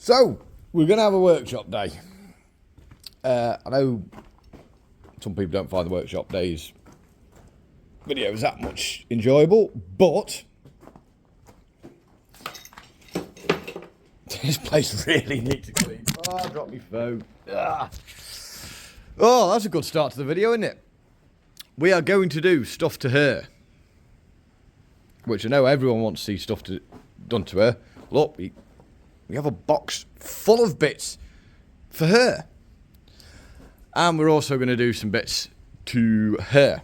So, we're going to have a workshop day. I know some people don't find the workshop days videos that much enjoyable, but this place really needs to clean. Oh, I dropped my phone. Ah. Oh, that's a good start to the video, isn't it? We are going to do stuff to her, which I know everyone wants to see stuff done to her. Look, we have a box full of bits for her. And we're also going to do some bits to her.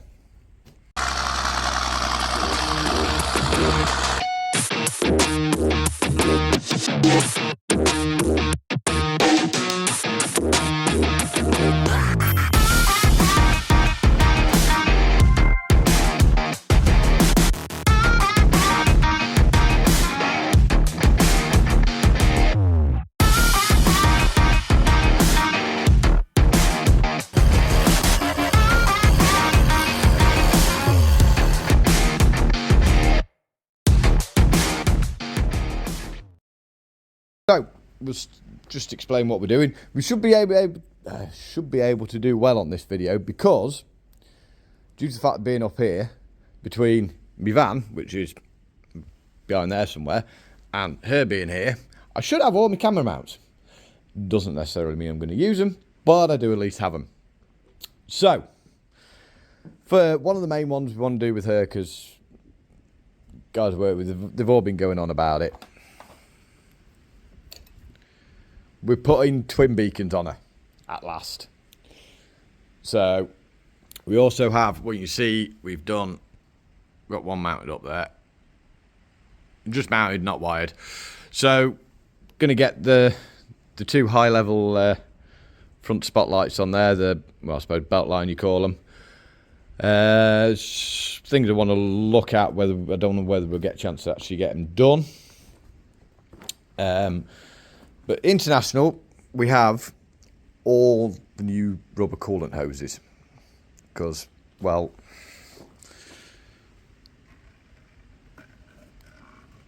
So, let's just explain what we're doing. We should be able to do well on this video because, due to the fact of being up here, between my van, which is behind there somewhere, and her being here, I should have all my camera mounts. Doesn't necessarily mean I'm going to use them, but I do at least have them. So, for one of the main ones we want to do with her, because guys I work with, they've all been going on about it. We're putting twin beacons on her at last. So we also have, what you see, we've got one mounted up there. Just mounted, not wired. So going to get the two high level front spotlights on there, well, I suppose belt line you call them. Things I want to look at, I don't know whether we'll get a chance to actually get them done. But international, we have all the new rubber coolant hoses because, well,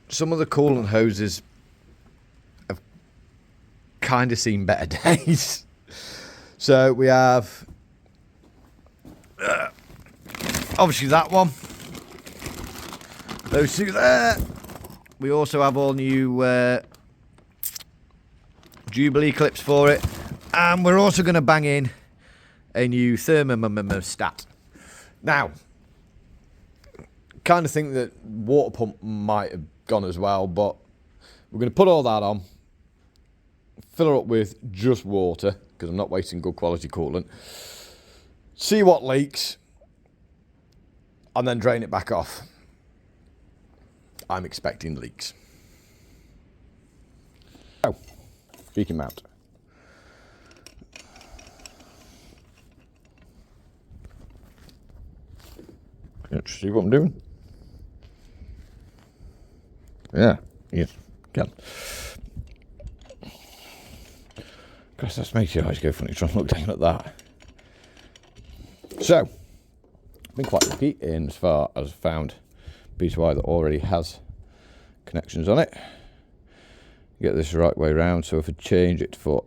some of the coolant hoses have kind of seen better days. So we have, obviously that one, those two there. We also have all new Jubilee clips for it, and we're also going to bang in a new thermostat. Now, kind of think that water pump might have gone as well, but we're going to put all that on, fill her up with just water because I'm not wasting good quality coolant, see what leaks, and then drain it back off. I'm expecting leaks. Oh. Beacon mount. Can you see what I'm doing? Yeah, yes, can. Gosh, that makes your eyes go funny trying to look down at that. So, I've been quite lucky in as far as I found a piece of wire that already has connections on it. Get this the right way around, so if I change it for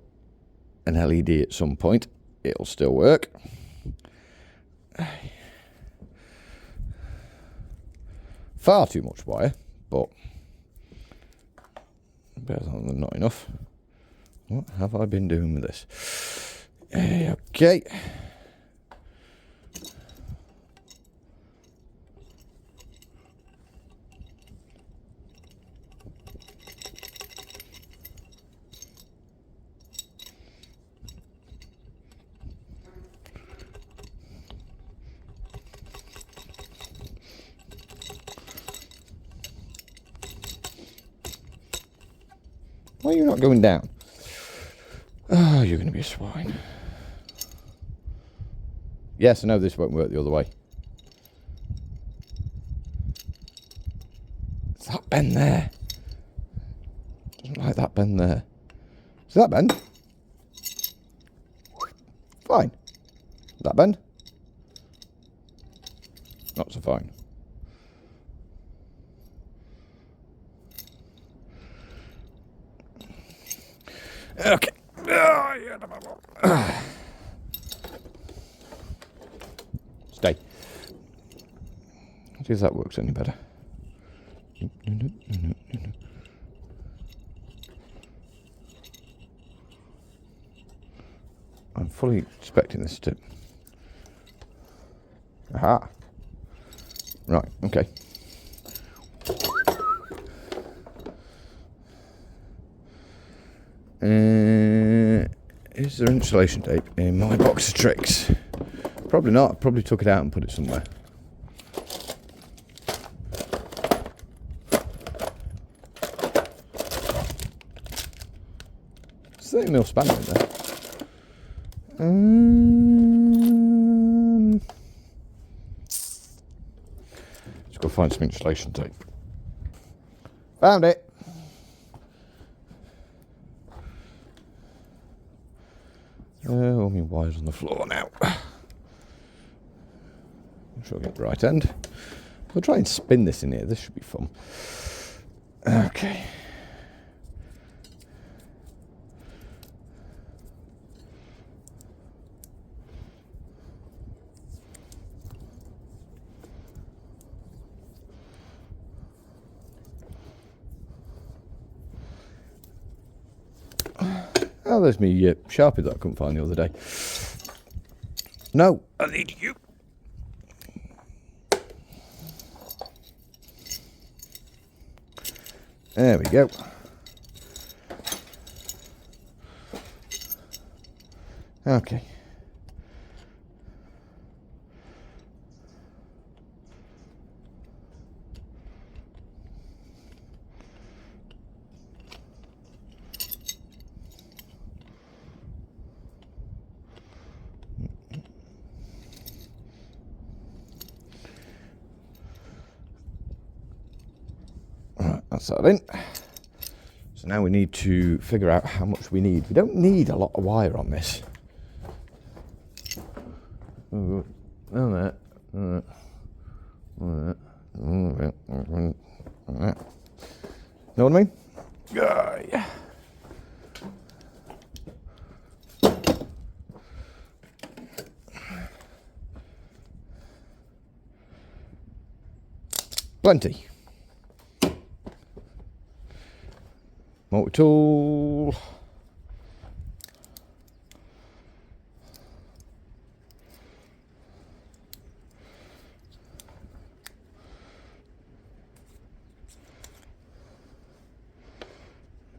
an LED at some point, it'll still work. Far too much wire, but better than not enough. What have I been doing with this? Okay. Why are you not going down? Oh, you're going to be a swine. Yes, I know this won't work the other way. It's that bend there. Doesn't like that bend there. Is that bend? Fine. That bend? Not so fine. Okay. Stay. See if that works any better. I'm fully expecting this to... Aha. Right, okay. Is there installation tape in my box of tricks? Probably not. I probably took it out and put it somewhere. There's 30 mil spanner in there. Let's go find some installation tape. Found it. All my wires on the floor now. I'm sure I'll get the right end. We'll try and spin this in here. This should be fun. Okay. Oh, there's me Sharpie that I couldn't find the other day. No, I need you. There we go. Okay. That's that in. So now we need to figure out how much we need. We don't need a lot of wire on this. Know what I mean? Yeah. Plenty. Multi-tool.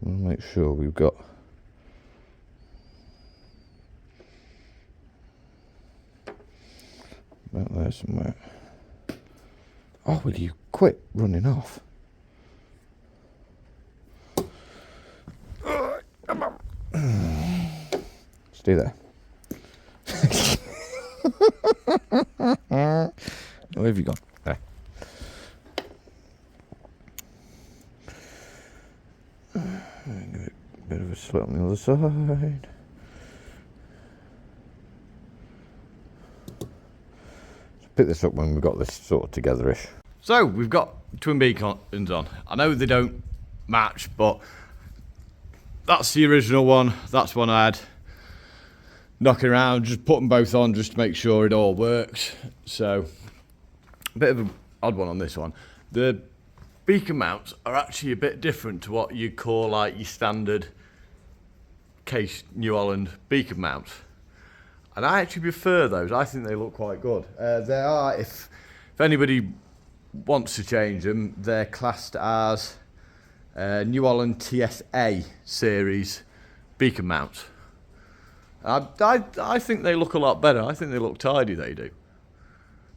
We'll make sure we've got about there somewhere. Oh, will you quit running off? Stay there. Where have you gone? There. Give it a bit of a slit on the other side. Pick this up when we've got this sort of together-ish. So we've got twin beacons on. I know they don't match, but that's the original one. That's one I had knocking around, just put them both on just to make sure it all works. So a bit of an odd one on this one. The beacon mounts are actually a bit different to what you call like your standard case New Holland beacon mounts. And I actually prefer those. I think they look quite good. They are, if anybody wants to change them, they're classed as New Holland TSA series beacon mounts. I think they look a lot better. I think they look tidy, they do.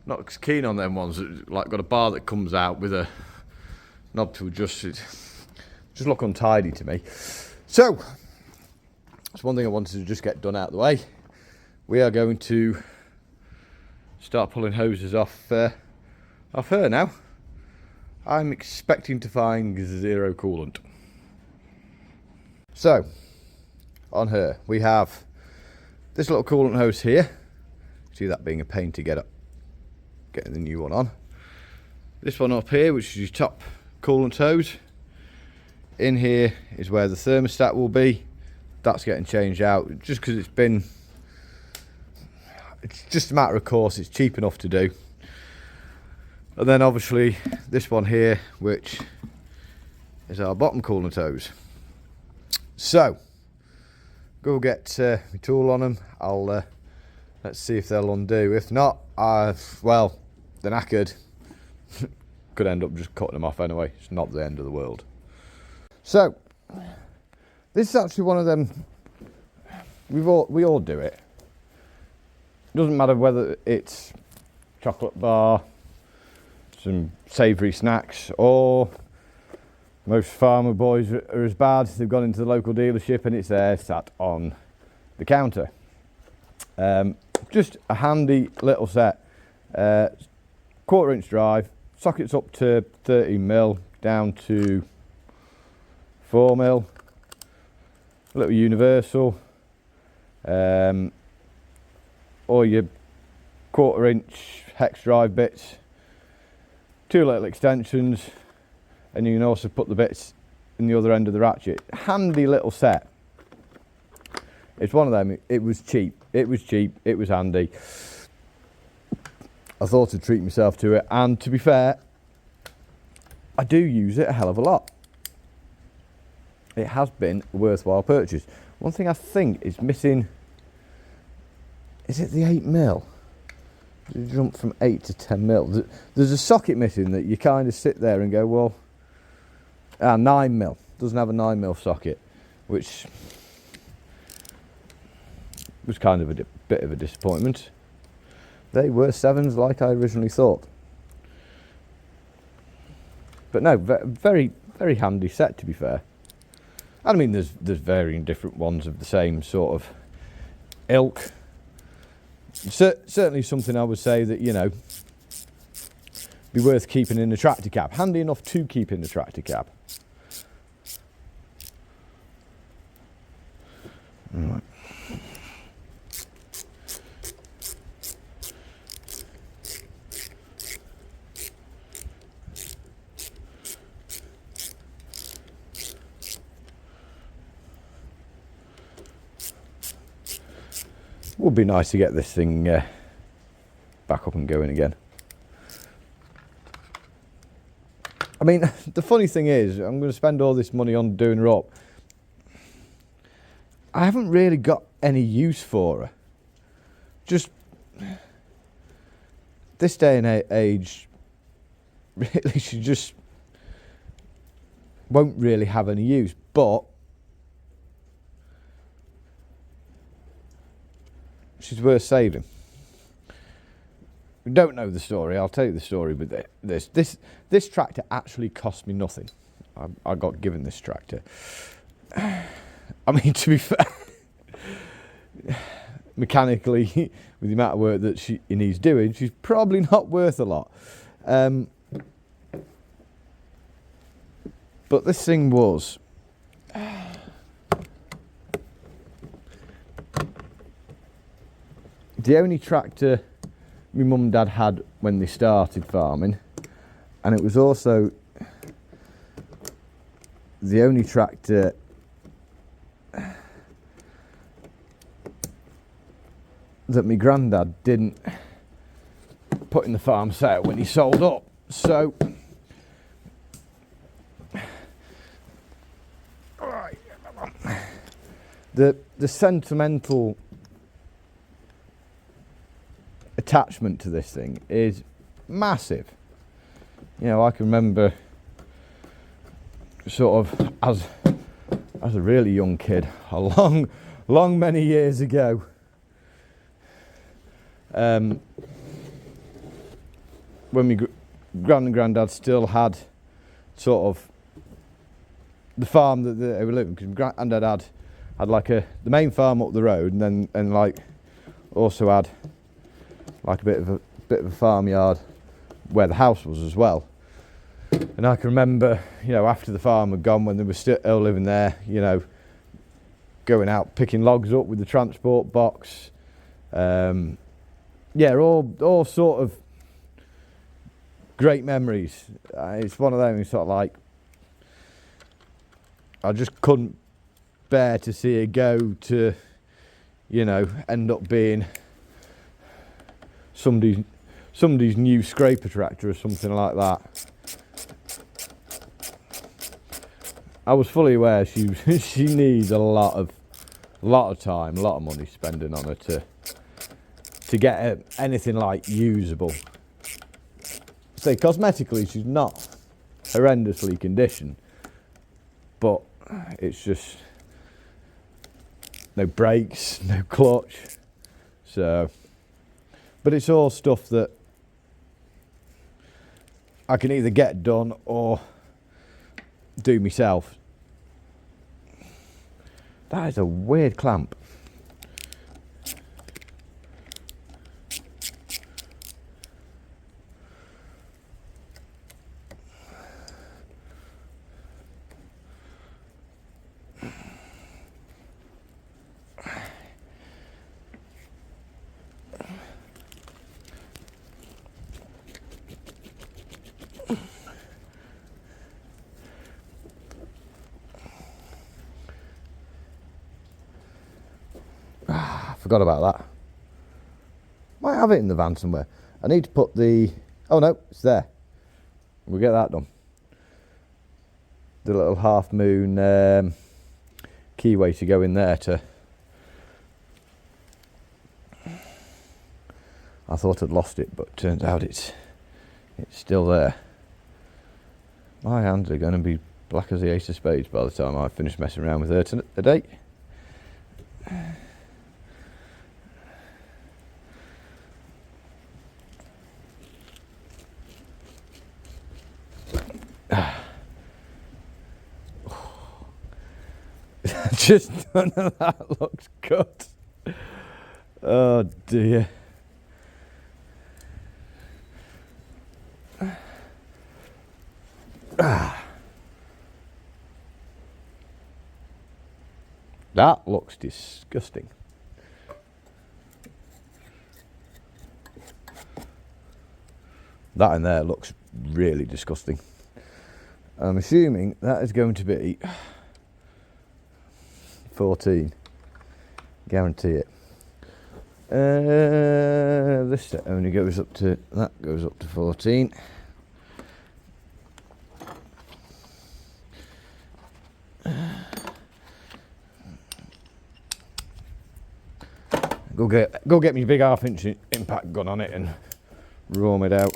Not keen on them ones that like got a bar that comes out with a knob to adjust it. Just look untidy to me. So that's one thing I wanted to just get done out of the way. We are going to start pulling hoses off her now. I'm expecting to find zero coolant. So on her we have this little coolant hose here. See that being a pain to get up, getting the new one on. This one up here, which is your top coolant hose. In here is where the thermostat will be. that's getting changed out just because it's just a matter of course. It's cheap enough to do. And then obviously this one here, which is our bottom cooling toes. So go get my tool on them. Let's see if they'll undo. If not, well, they're knackered. Could end up just cutting them off anyway. It's not the end of the world. So this is actually one of them. We all do it. Doesn't matter whether it's chocolate bar, some savoury snacks, or most farmer boys are as bad. They've gone into the local dealership and it's there sat on the counter. Just a handy little set. 1/4 inch drive, sockets up to 13mm down to 4mm, a little universal, or your 1/4 inch hex drive bits, 2 little extensions, and you can also put the bits in the other end of the ratchet. Handy little set. It's one of them. It was cheap. It was cheap. It was handy. I thought I'd treat myself to it, and to be fair, I do use it a hell of a lot. It has been a worthwhile purchase. One thing I think is missing, is it the 8mm? You jump from 8 to 10mm. There's a socket missing that you kind of sit there and go, well, 9mm. Doesn't have a 9mm socket, which was kind of a bit of a disappointment. They were 7s like I originally thought. But no, very, very handy set, to be fair. I mean, there's varying different ones of the same sort of ilk. Certainly something I would say that, you know, be worth keeping in the tractor cab. Handy enough to keep in the tractor cab. Right. Would be nice to get this thing back up and going again. I mean, the funny thing is, I'm going to spend all this money on doing her up. I haven't really got any use for her. Just this day and age, really, she just won't really have any use. But she's worth saving. We don't know the story. I'll tell you the story. But this tractor actually cost me nothing. I got given this tractor. I mean, to be fair, mechanically, with the amount of work that she needs doing, she's probably not worth a lot. But this thing was. The only tractor my mum and dad had when they started farming, and it was also the only tractor that my granddad didn't put in the farm set when he sold up. So the sentimental attachment to this thing is massive. You know, I can remember sort of as a really young kid, a long many years ago, when my gran and granddad still had sort of the farm that they were living, because my granddad had like the main farm up the road, and like also had like a bit of a farmyard where the house was as well. And I can remember, you know, after the farm had gone, when they were still living there, you know, going out picking logs up with the transport box. Yeah, all sort of great memories. It's one of them, sort of like, I just couldn't bear to see her go to, you know, end up being somebody's new scraper tractor or something like that. I was fully aware she needs a lot of time, a lot of money spending on her to get her anything like usable. Say cosmetically, she's not horrendously conditioned, but it's just no brakes, no clutch. So, but it's all stuff that I can either get done or do myself. That is a weird clamp. Forgot about that. Might have it in the van somewhere. I need to put the... Oh no, it's there. We'll get that done. The little half moon keyway to go in there to... I thought I'd lost it, but turns out it's still there. My hands are going to be black as the ace of spades by the time I finish messing around with her today. Just none of that looks good. Oh dear. That looks disgusting. That in there looks really disgusting. I'm assuming that is going to be 14. Guarantee it. This set only goes up to, that goes up to 14. Go get me big 1/2 inch impact gun on it and roam it out.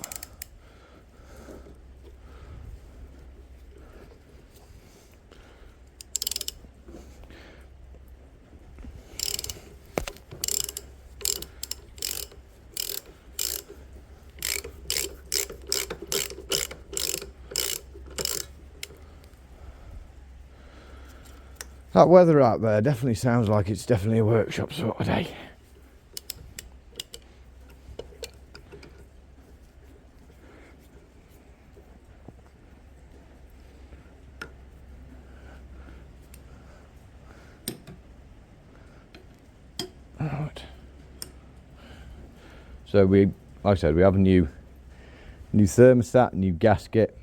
That weather out there definitely sounds like it's definitely a workshop sort of day. Right. So like I said, we have a new thermostat, new gasket.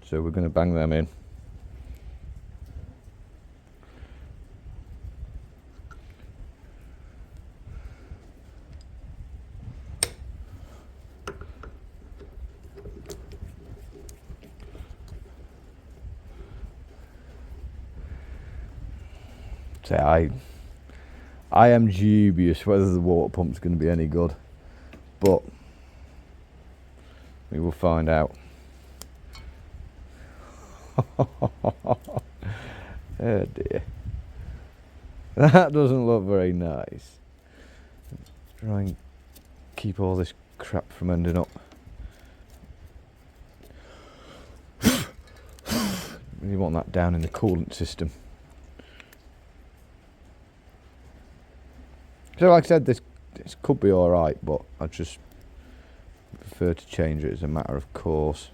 So we're going to bang them in. So I am dubious whether the water pump's going to be any good, but we will find out. Oh dear, that doesn't look very nice. Let's try and keep all this crap from ending up. You want that down in the coolant system. So like I said, this could be alright, but I just prefer to change it as a matter of course.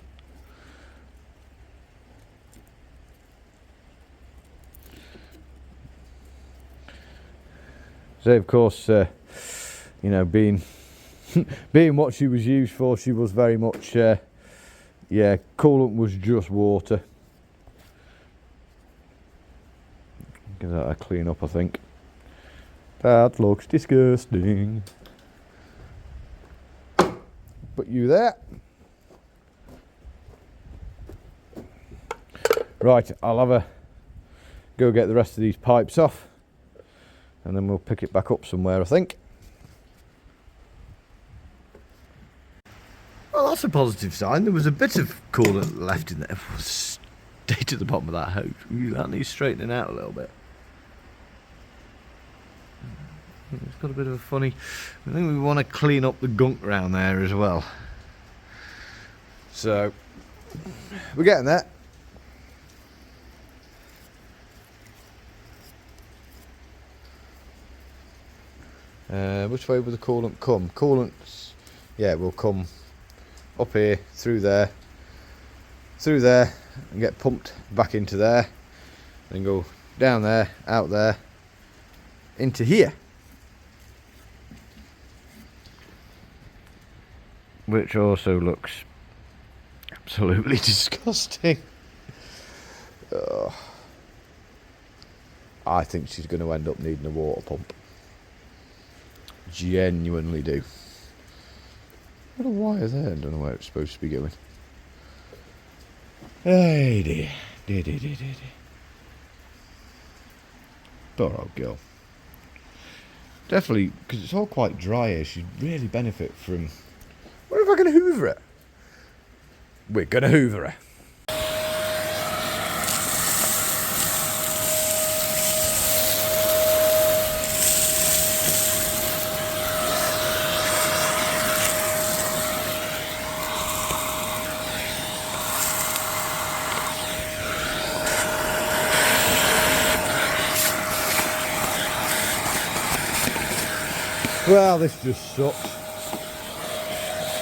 So of course, you know, being what she was used for, she was very much, yeah, coolant was just water. Give that a clean up, I think. That looks disgusting. Put you there. Right, I'll have a go get the rest of these pipes off, and then we'll pick it back up somewhere, I think. Well, that's a positive sign. There was a bit of coolant left in there. Stayed at the bottom of that hose. Ooh, that needs straightening out a little bit. It's got a bit of a funny... I think we want to clean up the gunk around there as well. So, we're getting there. Which way will the coolant come? Coolant's, yeah, will come up here, through there, and get pumped back into there, and go down there, out there, into here. Which also looks absolutely disgusting. I think she's going to end up needing a water pump. Genuinely do. What a wire there, I don't know where it's supposed to be going. Hey dear. Dear. Poor old girl. Definitely, because it's all quite dry here, she'd really benefit from... What if I can hoover it? We're going to hoover her. Well, this just sucks.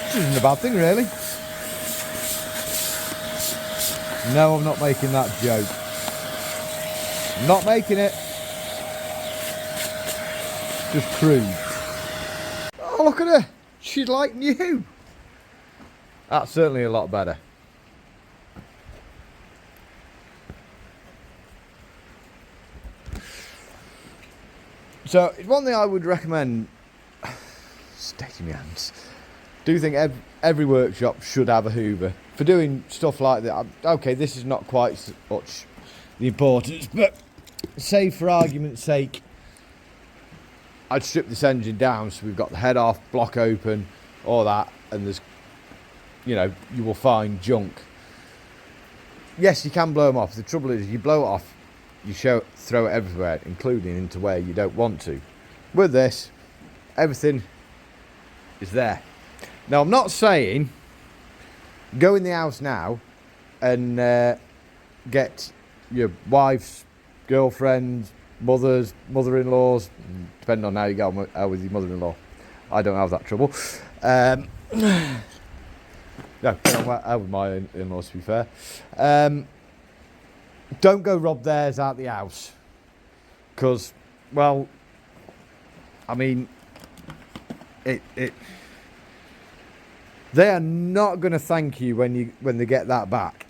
This isn't a bad thing, really. No, I'm not making that joke. I'm not making it. Just crude. Oh, look at her. She's like new. That's certainly a lot better. So, it's one thing I would recommend. Steady my hands. Do think every workshop should have a hoover for doing stuff like that. Okay, this is not quite so much the importance, but say for argument's sake, I'd strip this engine down so we've got the head off, block open, all that, and there's, you know, you will find junk. Yes, you can blow them off. The trouble is, you blow it off, you throw it everywhere, including into where you don't want to. With this, everything is there. Now, I'm not saying go in the house now and get your wife's, girlfriend's, mother's, mother-in-law's, depending on how you get on with your mother-in-law. I don't have that trouble. No, get on well with my in-laws, to be fair. Don't go rob theirs out the house. Because, well, I mean, they are not going to thank you when they get that back.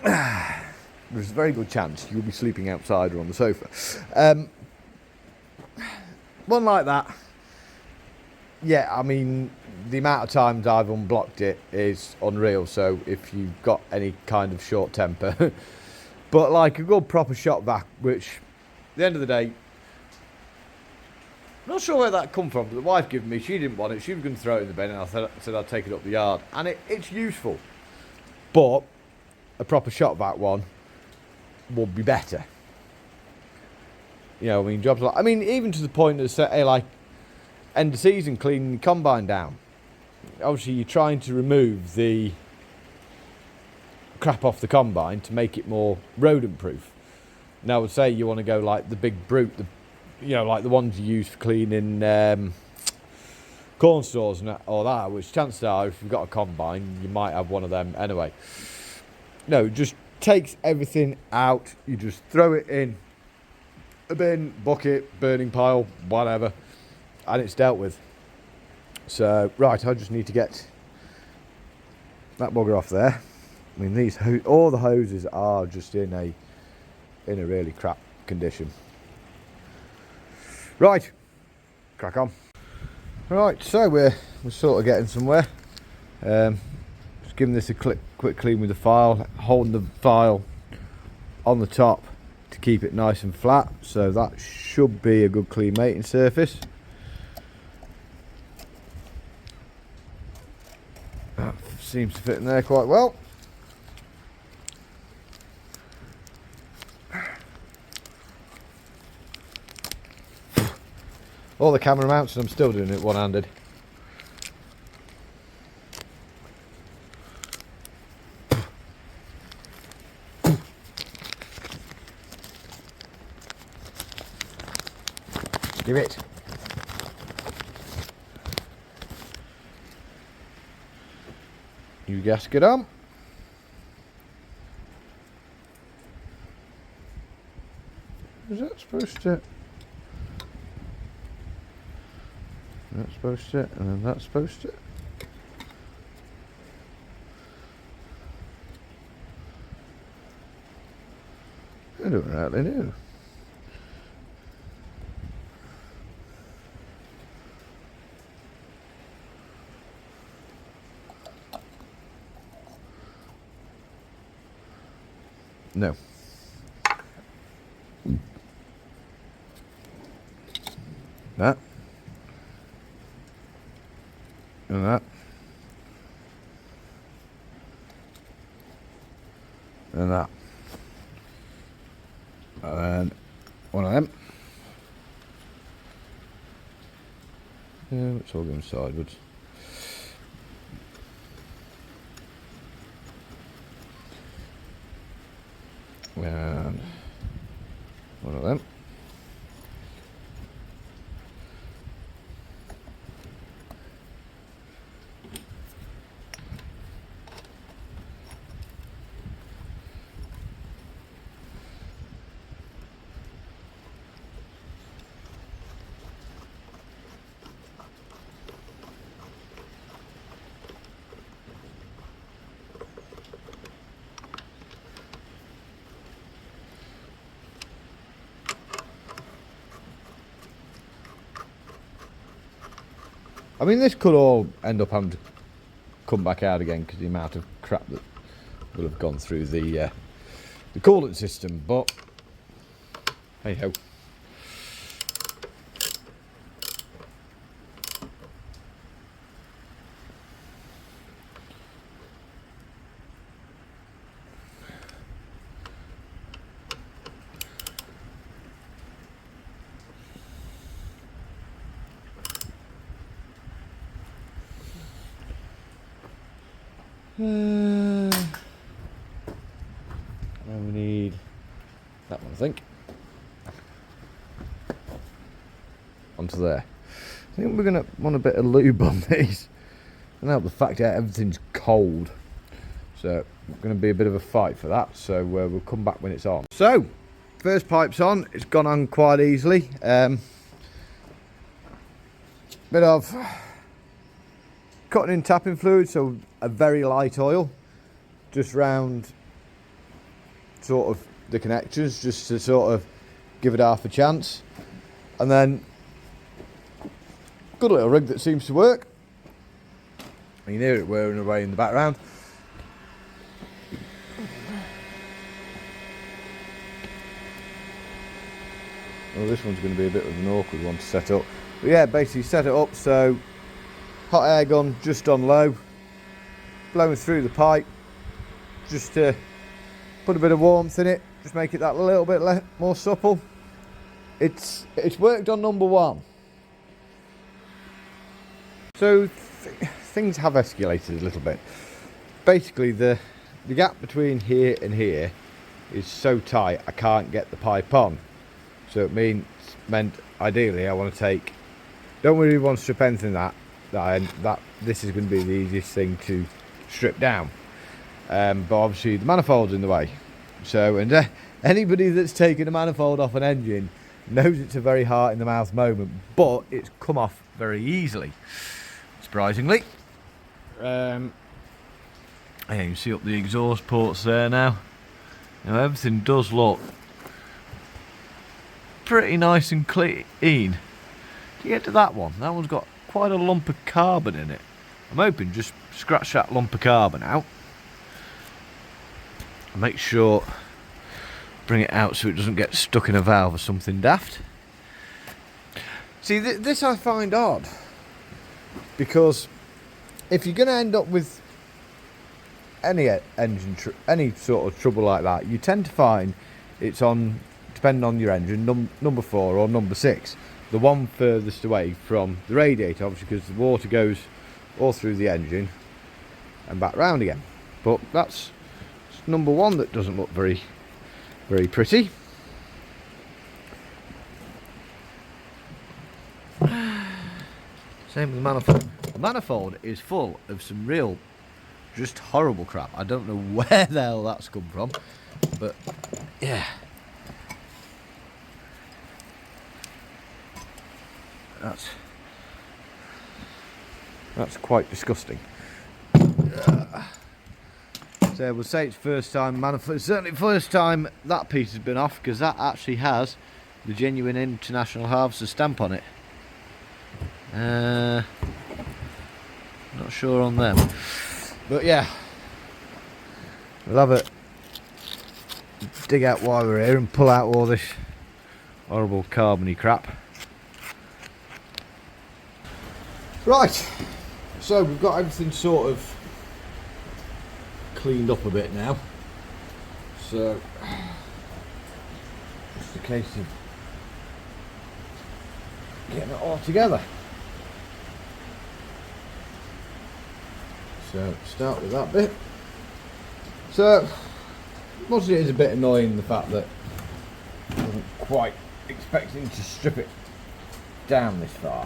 There's a very good chance you'll be sleeping outside or on the sofa. One like that, yeah, I mean, the amount of times I've unblocked it is unreal, so if you've got any kind of short temper. But like a good proper shop vac, which, at the end of the day, not sure where that come from, but the wife gave me, she didn't want it, she was going to throw it in the bin, and I said I'd take it up the yard. And it's useful, but a proper shop vac one would be better. You know, I mean, jobs like, I mean, even to the point of, say, like, end of season, cleaning the combine down. Obviously, you're trying to remove the crap off the combine to make it more rodent proof. Now, I would say you want to go like the big brute, you know, like the ones you use for cleaning corn stores and all that, which chances are, if you've got a combine, you might have one of them anyway. No, just takes everything out. You just throw it in a bin, bucket, burning pile, whatever, and it's dealt with. So, right, I just need to get that bugger off there. I mean, all the hoses are just in a really crap condition. Right, crack on. Right, so we're sort of getting somewhere. Just giving this a quick clean with the file, holding the file on the top to keep it nice and flat, so that should be a good clean mating surface. That seems to fit in there quite well. All the camera mounts, and I'm still doing it one-handed. Give it. New gasket on. Is that supposed to? That's supposed to, and then that's supposed to. I don't rightly know. No. That. And that. And that. And then one of them. Yeah, it's all going sideways. And one of them. I mean, this could all end up having to come back out again because the amount of crap that will have gone through the coolant system, but hey ho. And we need that one, I think, onto there. I think we're going to want a bit of lube on these, and help the fact that everything's cold, so it's going to be a bit of a fight for that, so we'll come back when it's on. So first pipe's on, it's gone on quite easily. Bit of cutting in tapping fluid, so a very light oil just round sort of the connectors, just to sort of give it half a chance, and then good little rig that seems to work. You can hear it whirring away in the background. Well, this one's going to be a bit of an awkward one to set up, but yeah, basically set it up so hot air gun just on low, blowing through the pipe, just to put a bit of warmth in it, just make it that little bit more supple. It's worked on number one. So things have escalated a little bit. Basically the gap between here and here is so tight I can't get the pipe on. So it meant ideally I want to take, don't really want to strip anything that this is going to be the easiest thing to strip down, but obviously the manifold's in the way. So, and anybody that's taken a manifold off an engine knows it's a very heart in the mouth moment, but it's come off very easily, surprisingly. Yeah, you can see up the exhaust ports there now. Now everything does look pretty nice and clean. To get to that one, that one's got quite a lump of carbon in it. I'm hoping just scratch that lump of carbon out. Make sure, bring it out so it doesn't get stuck in a valve or something daft. See, this I find odd, because if you're going to end up with any engine, any sort of trouble like that, you tend to find it's on, depending on your engine, number 4 or number 6, the one furthest away from the radiator, obviously, because the water goes all through the engine and back round again. But that's number 1 that doesn't look very, very pretty. Same with the manifold. The manifold is full of some real, just horrible crap. I don't know where the hell that's come from, but yeah. That's quite disgusting. So we'll say it's first time manifold. Certainly first time that piece has been off, because that actually has the genuine International Harvester stamp on it. Not sure on them, but yeah, we'll have a dig out while we're here and pull out all this horrible carbony crap. Right, so we've got everything sort of cleaned up a bit now, so just a case of getting it all together. So start with that bit. So mostly it is a bit annoying, the fact that I wasn't quite expecting to strip it down this far.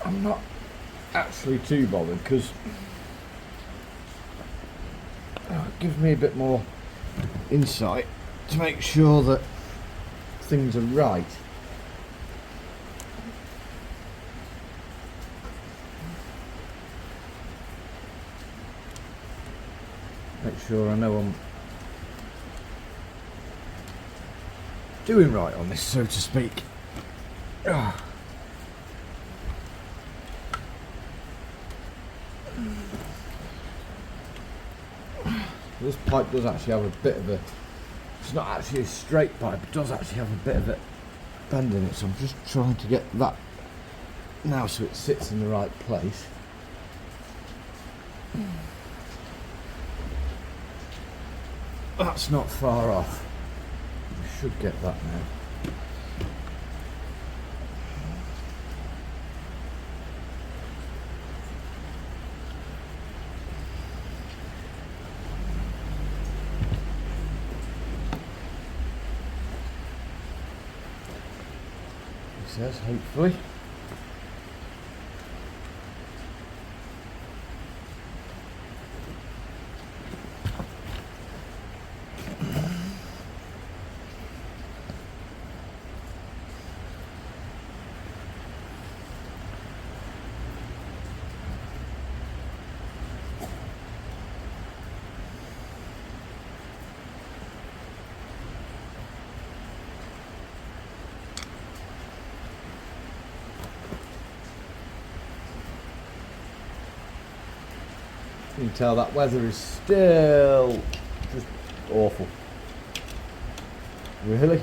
I'm not actually too bothered, because it gives me a bit more insight to make sure that things are right. Make sure I know I'm doing right on this, so to speak. This pipe does actually have a bit of a, it's not actually a straight pipe, it does actually have a bit of a bend in it, so I'm just trying to get that now so it sits in the right place. That's not far off. We should get that now. It says, hopefully. You can tell that weather is still just awful. Really?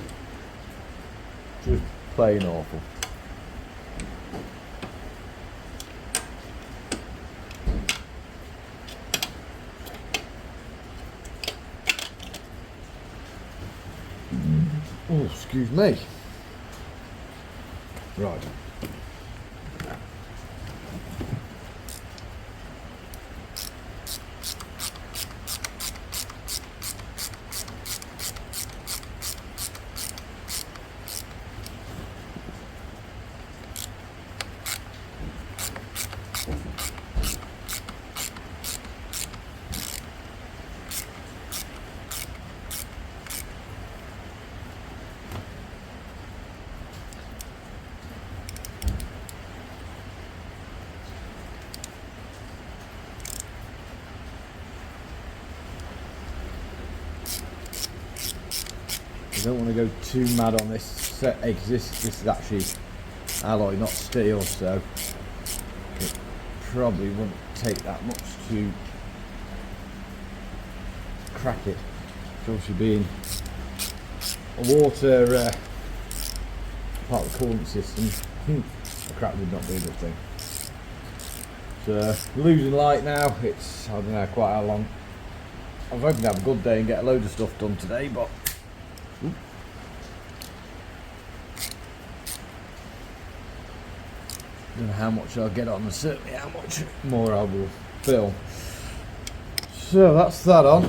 Just plain awful. Oh, excuse me. Right. I don't want to go too mad on this set because this is actually alloy, not steel, so it probably wouldn't take that much to crack it. It's obviously being a water part of the coolant system, a crack would not be a good thing. So losing light now, it's, I don't know quite how long. I was hoping to have a good day and get a load of stuff done today, but don't know how much I'll get on and certainly how much more I will film. So that's that on.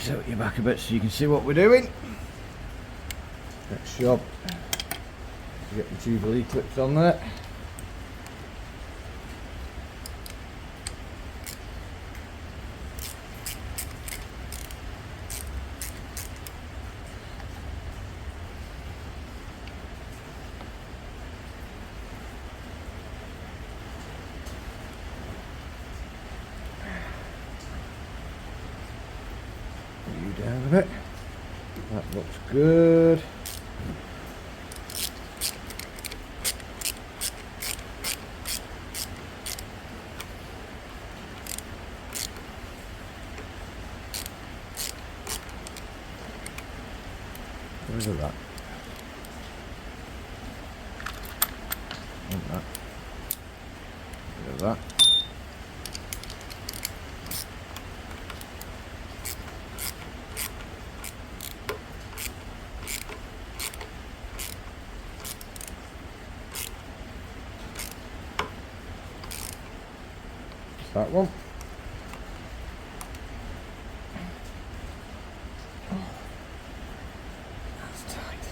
Tilt you back a bit so you can see what we're doing. Next job, get the Jubilee clips on there. Down a bit. That looks good. Look at that. Look at that. Look at that. That one. That's tight.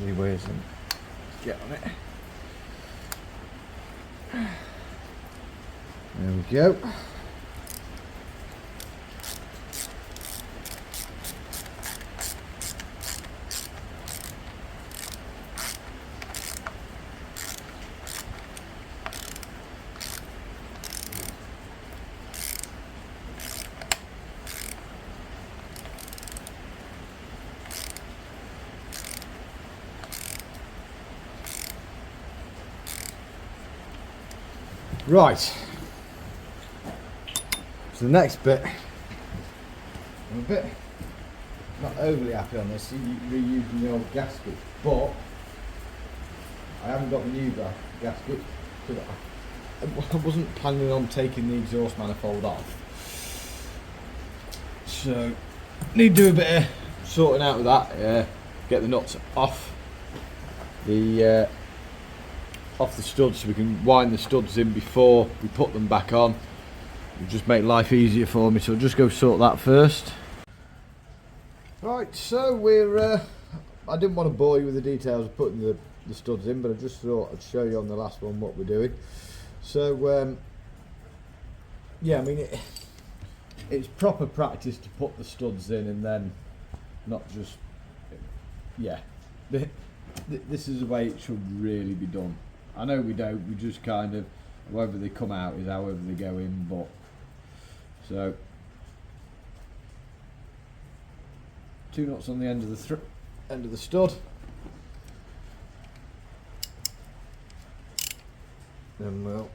Usually weighs them. Get on it. There we go. Right, so the next bit, I'm a bit not overly happy on this, reusing the old gasket, but I haven't got the new gasket because I wasn't planning on taking the exhaust manifold off. So, need to do a bit of sorting out with that, get the nuts off the studs so we can wind the studs in before we put them back on. It'll just make life easier for me, so I'll just go sort that first. Right, so we're I didn't want to bore you with the details of putting the studs in, but I just thought I'd show you on the last one what we're doing. So yeah, I mean it's proper practice to put the studs in and then not just, yeah, this is the way it should really be done. I know we don't, we just kind of, however they come out is however they go in, but, so, 2 nuts on the end of the stud. Then we'll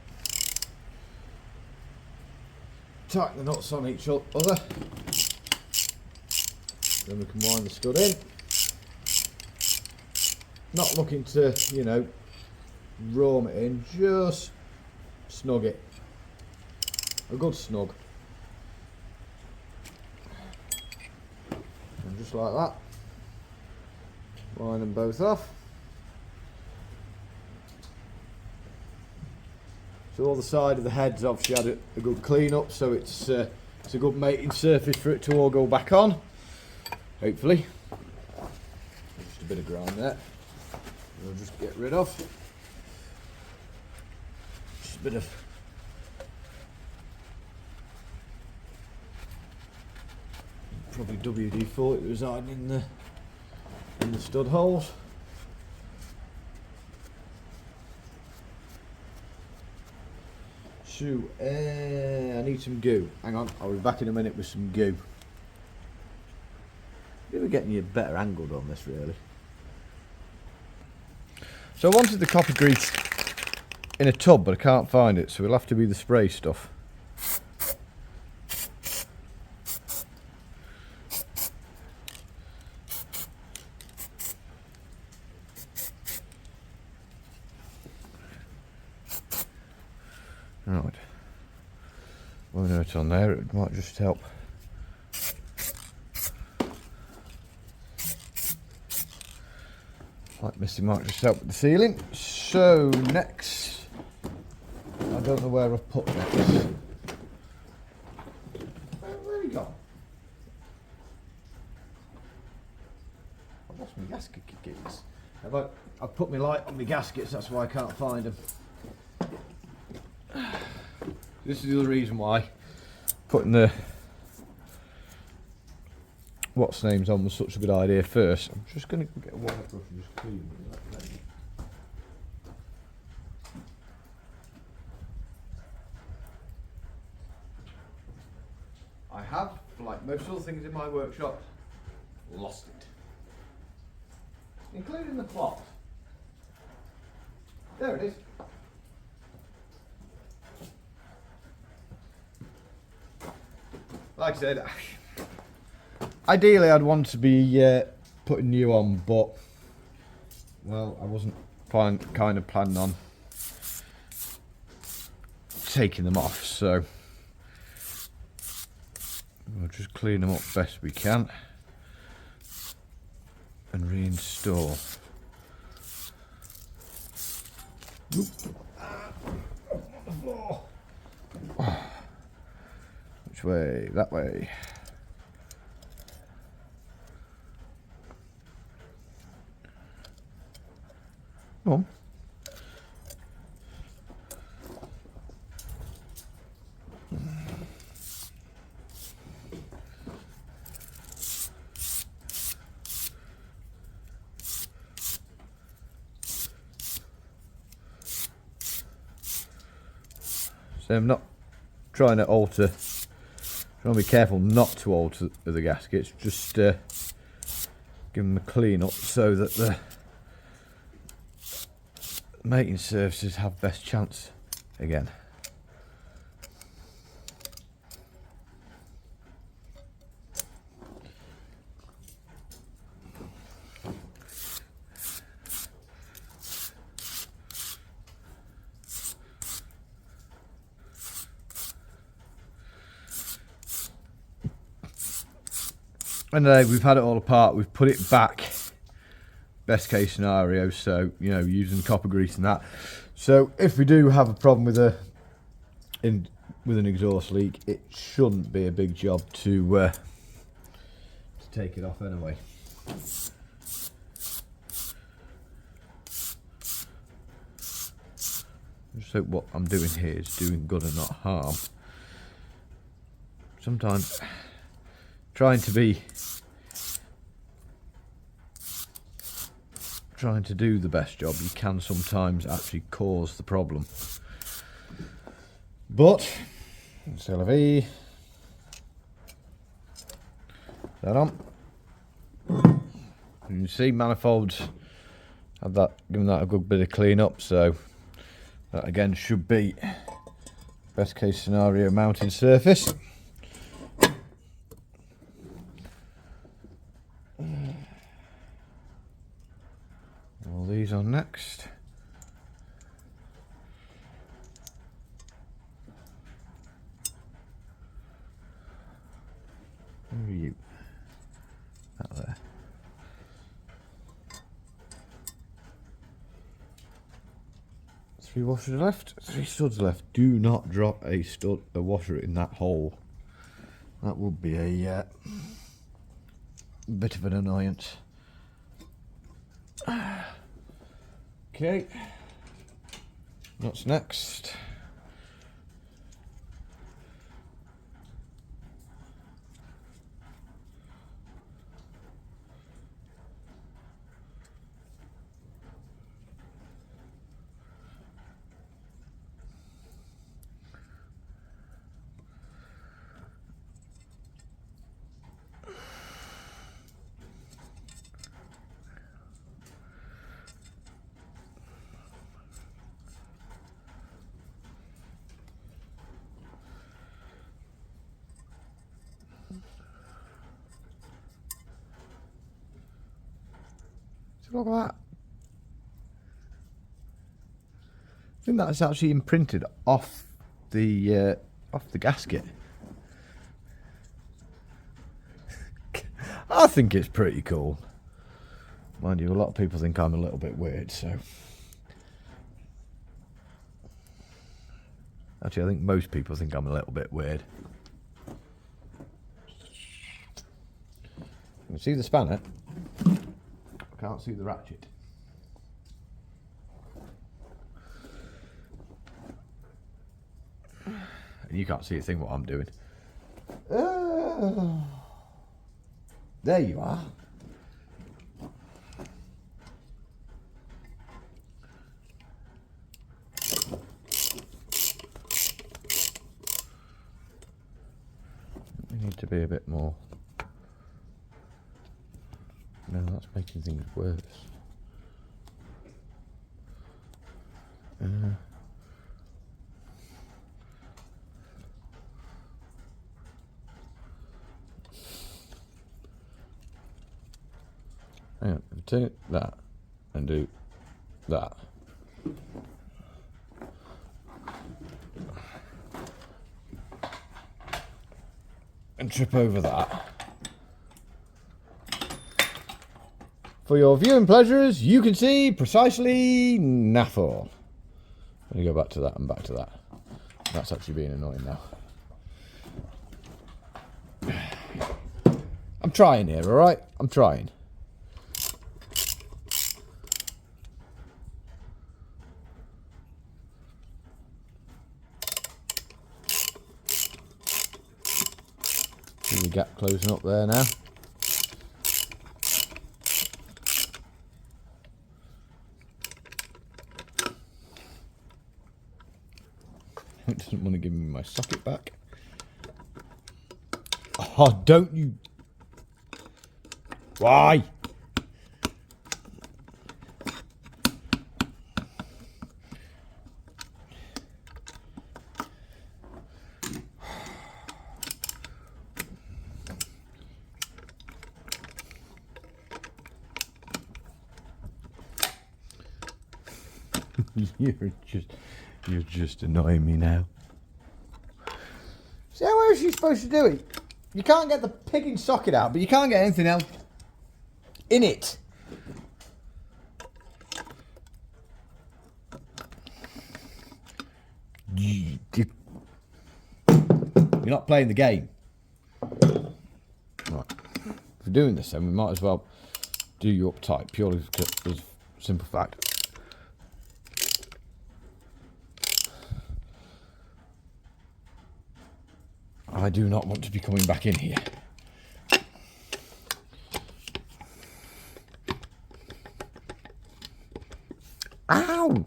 tighten the nuts on each other. Then we can wind the stud in. Not looking to, you know, ram it in, just snug it. A good snug. And just like that. Line them both off. So all the side of the heads obviously had a good clean up, so it's a good mating surface for it to all go back on. Hopefully. Just a bit of grind there. We'll just get rid of. bit of probably WD-40 residing in the stud holes. So I need some goo. Hang on, I'll be back in a minute with some goo. We're getting you better angled on this, really. So I wanted the copper grease in a tub, but I can't find it, so it'll have to be the spray stuff. Right. Well, no, it's on there. It might just help. Like Missy might just help with the sealing. So next, I don't know where I've put next. Where have you gone? I've lost my gasket keys. I've put my light on my gaskets, that's why I can't find them. This is the other reason why putting the what's names on was such a good idea first. I'm just going to get a white brush and just clean it. I have, like most other things in my workshop, lost it. Including the cloth. There it is. Like I said, ideally I'd want to be putting new on, but well, I wasn't kind of planning on taking them off, so we'll just clean them up best we can and reinstall. Which way? That way. Come on. So I'm not trying to alter. Trying to be careful not to alter the gaskets. Just give them a clean up so that the mating surfaces have best chance again. And we've had it all apart, we've put it back, best case scenario, so you know, using copper grease and that. So if we do have a problem with an exhaust leak, it shouldn't be a big job to take it off anyway. Just hope what I'm doing here is doing good and not harm. Sometimes trying to do the best job, you can sometimes actually cause the problem. But c'est la vie. That on. You can see manifolds have that, given that a good bit of clean up, so that again should be best case scenario mounting surface. All these on next. Where are you? Out there. Three washers left, 3 studs left. Do not drop a washer in that hole. That would be a bit of an annoyance. Okay, what's next? Look at that. I think that's actually imprinted off the gasket. I think it's pretty cool. Mind you, a lot of people think I'm a little bit weird, so. Actually, I think most people think I'm a little bit weird. You can see the spanner. I can't see the ratchet. And you can't see a thing what I'm doing. There you are. We need to be a bit more. No, that's making things worse. Hang on, if I turn that and do that. And trip over that. For your viewing pleasures, you can see precisely naff all. Let me go back to that and back to that. That's actually being annoying now. I'm trying here, alright? I'm trying. See the gap closing up there now. It doesn't want to give me my socket back. Oh, don't you... Why? You're just annoying me now. So how else are you supposed to do it? You can't get the picking socket out, but you can't get anything else in it. You're not playing the game. Right. If we're doing this, then we might as well do you uptight, purely because of simple fact. I do not want to be coming back in here. Ow!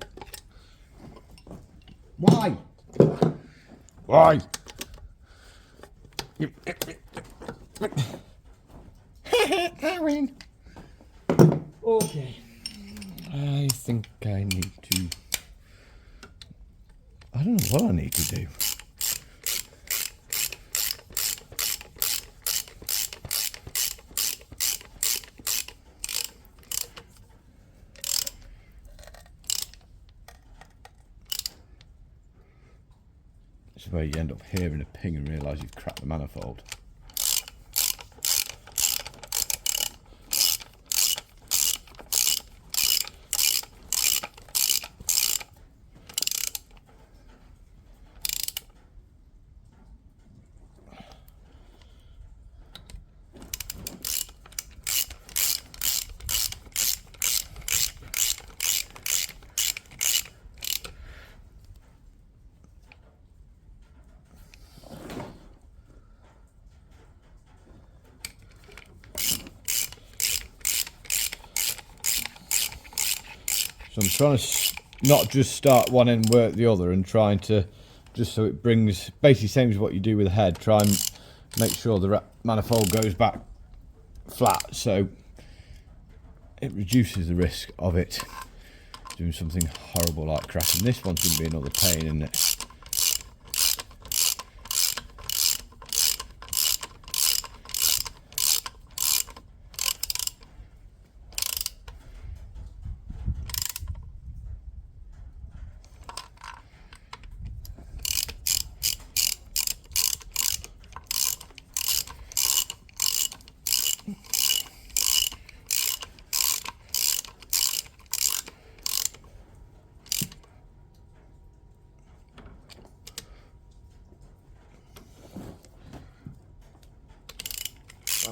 Why? Why? Aaron. Okay. I think I need to... I don't know what I need to do. This is where you end up hearing a ping and realise you've cracked the manifold. So I'm trying to not just start one and work the other, and trying to, just so it brings, basically same as what you do with the head, try and make sure the manifold goes back flat, so it reduces the risk of it doing something horrible like cracking. This one's going to be another pain, isn't it?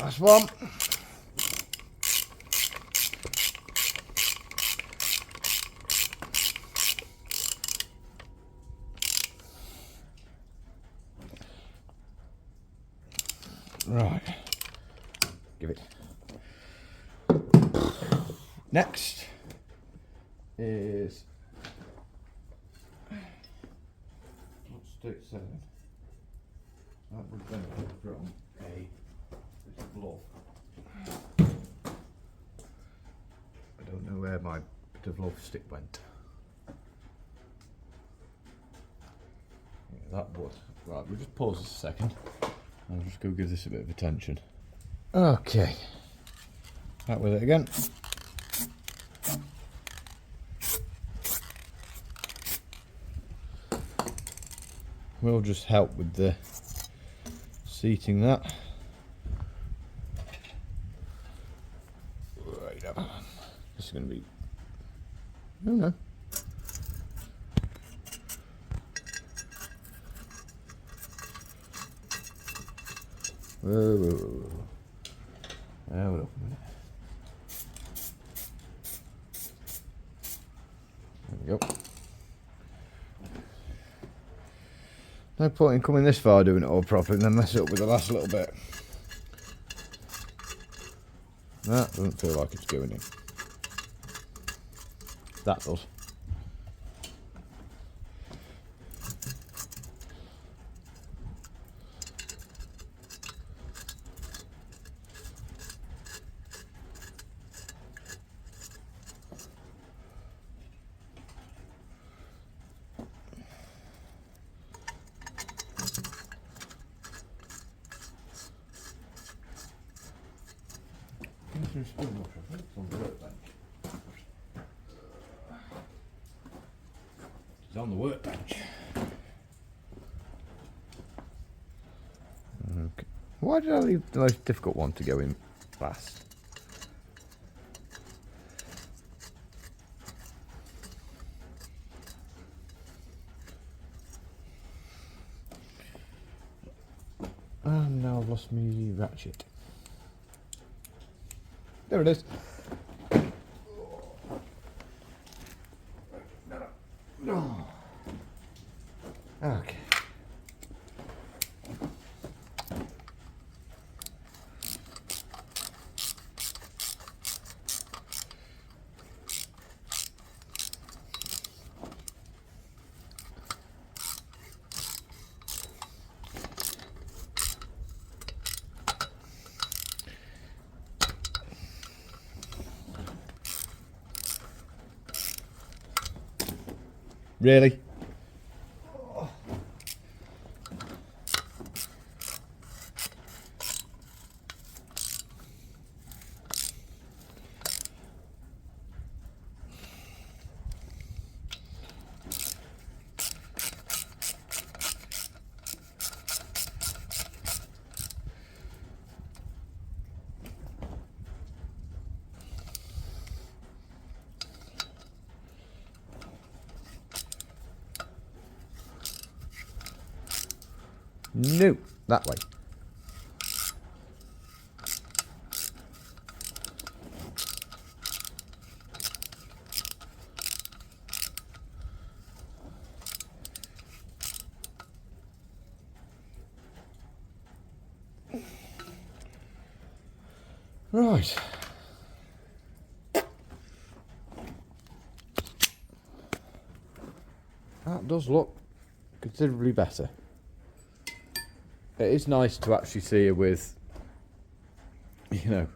Last one. Right. Give it. Next is what's stick 7. That would benefit from a bit of love. I don't know where my bit of love stick went. Yeah, that would. Right, we'll just pause this a second. I'll just go give this a bit of attention. Okay. Back with it again. We'll just help with the seating that. Right up. This is going to be... Oh no. Whoa. Hold up a minute. There we go. No point in coming this far doing it all properly and then mess it up with the last little bit. That doesn't feel like it's going in. That does. It's on the workbench. It's on the workbench. Okay. Why did I leave the most difficult one to go in last? And now I've lost me ratchet. There it is. Okay. Really? No, that way. Right. That does look considerably better. It is nice to actually see it with, you know,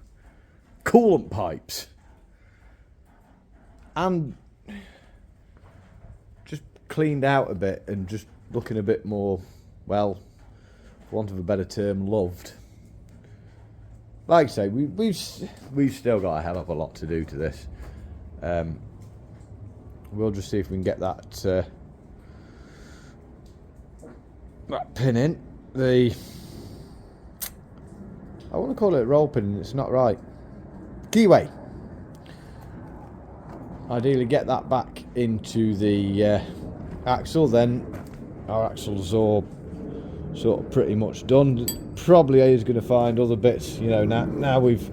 coolant pipes. And just cleaned out a bit and just looking a bit more, well, for want of a better term, loved. Like I say, we've still got a hell of a lot to do to this. We'll just see if we can get that pin in. I want to call it a roll pin, and it's not right. Keyway. Ideally get that back into the axle, then our axles or sort of pretty much done. Probably is going to find other bits, you know, now we've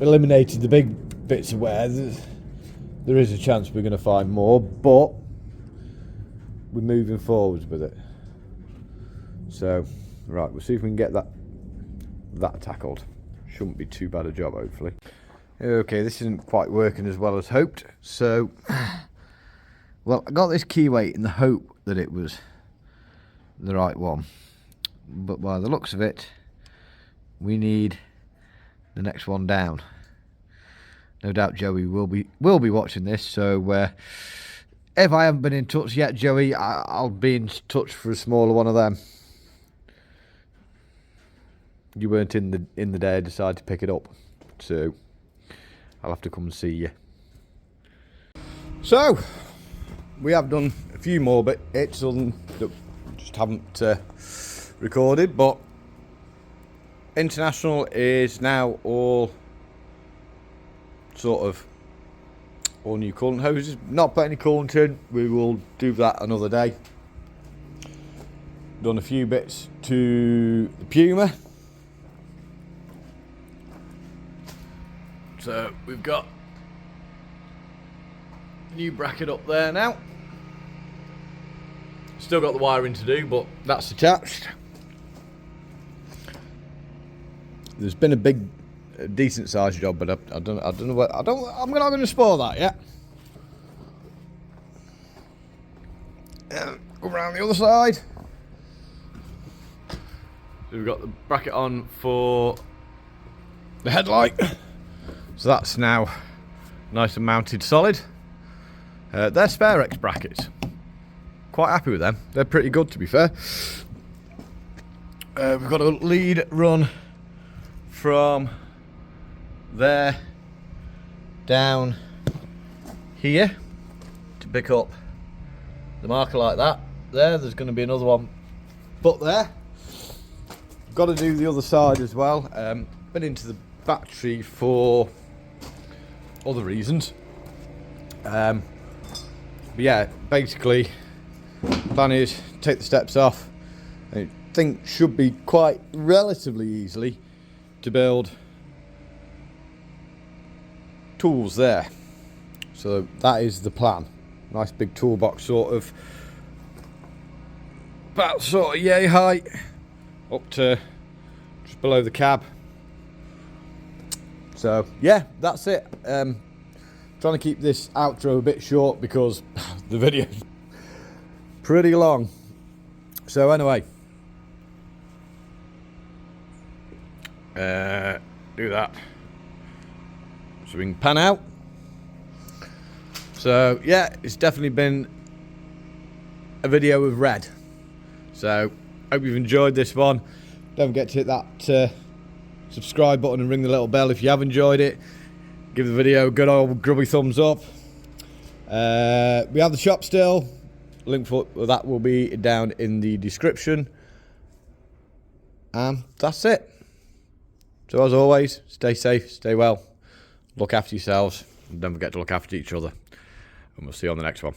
eliminated the big bits of wear. There is a chance we're going to find more, but we're moving forwards with it. So, right, we'll see if we can get that tackled. Shouldn't be too bad a job, hopefully. Okay, this isn't quite working as well as hoped. So, well, I got this key weight in the hope that it was the right one, but by the looks of it, we need the next one down. No doubt Joey will be watching this, so if I haven't been in touch yet, Joey, I'll be in touch for a smaller one of them. You weren't in the day I decided to pick it up, so I'll have to come and see you. So we have done a few more bits that just haven't recorded, but International is now all sort of all new coolant hoses. Not put any coolant in, we will do that another day. Done a few bits to the Puma. So we've got a new bracket up there now. Still got the wiring to do, but that's attached. There's been a decent sized job, but I don't know what I'm not going to spoil that yet. Go around the other side. So we've got the bracket on for the headlight. So that's now nice and mounted solid. They're Spare X brackets. Quite happy with them. They're pretty good, to be fair. We've got a lead run from there down here to pick up the marker like that. There's going to be another one but there. Got to do the other side as well. Been into the battery for other reasons. But yeah, basically plan is take the steps off. I think should be quite relatively easily to build tools there. So that is the plan. Nice big toolbox, sort of about sort of yay height up to just below the cab. So yeah, that's it. Trying to keep this outro a bit short because the video's pretty long. So anyway, do that so we can pan out. So yeah, it's definitely been a video with red. So hope you've enjoyed this one. Don't forget to hit that subscribe button and ring the little bell if you have enjoyed it. Give the video a good old grubby thumbs up. We have the shop still. Link for that will be down in the description. And that's it. So as always, stay safe, stay well, look after yourselves, and don't forget to look after each other. And we'll see you on the next one.